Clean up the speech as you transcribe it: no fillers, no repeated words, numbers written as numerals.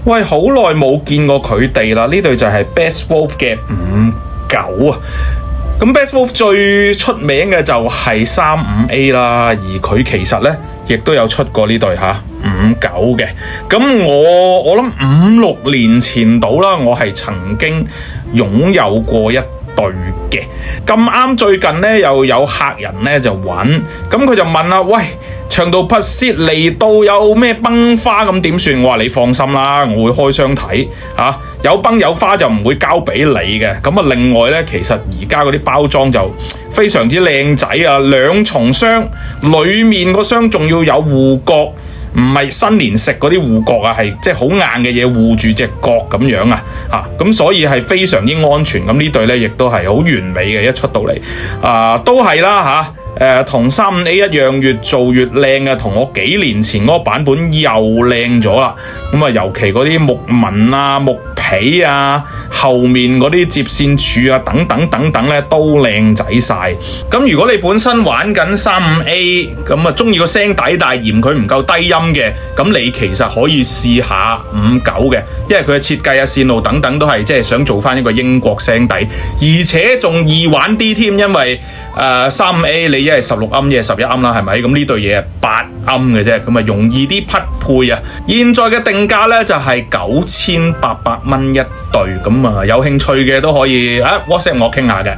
喂，好耐冇見過佢哋啦，呢隊就係 Best Wolf 嘅59啊。咁 Best Wolf 最出名嘅就係35A 啦，而佢其實呢亦都有出過呢隊59嘅。咁我諗5-6年前到啦，我係曾經擁有過一隊嘅。咁啱最近呢又有客人呢就揾，咁佢就問啦，喂，長途跋涉嚟到有咩崩花咁點算？我話你放心啦，我會開箱睇嚇，有崩有花就唔會交俾你嘅。咁啊，另外呢，其實而家嗰啲包裝就非常之靚仔啊，2重箱，裡面個箱仲要有護角。唔係新年食嗰啲護角啊，係即係好硬嘅嘢護住隻角咁樣啊，咁所以係非常之安全。咁呢對呢亦都係好完美嘅，一出到嚟都係啦同35A 一樣，越做越靚嘅，同我幾年前嗰個版本又靚咗啦。咁啊，尤其嗰啲木紋啊、木皮啊、後面嗰啲接線柱啊等等咧都靚仔晒。咁如果你本身玩緊35A，咁啊中意個聲底，但係嫌佢唔夠低音嘅，咁你其實可以試下59嘅，因為佢嘅設計啊、線路等等都係即係想做翻一個英國聲底，而且仲易玩啲添，因為35A 你一係16鵪，一係11鵪啦，係咪？咁呢對嘢係8鵪嘅啫，咁啊容易啲匹配啊。現在嘅定價咧就係9800蚊一對，咁啊有興趣嘅都可以WhatsApp 我傾下嘅。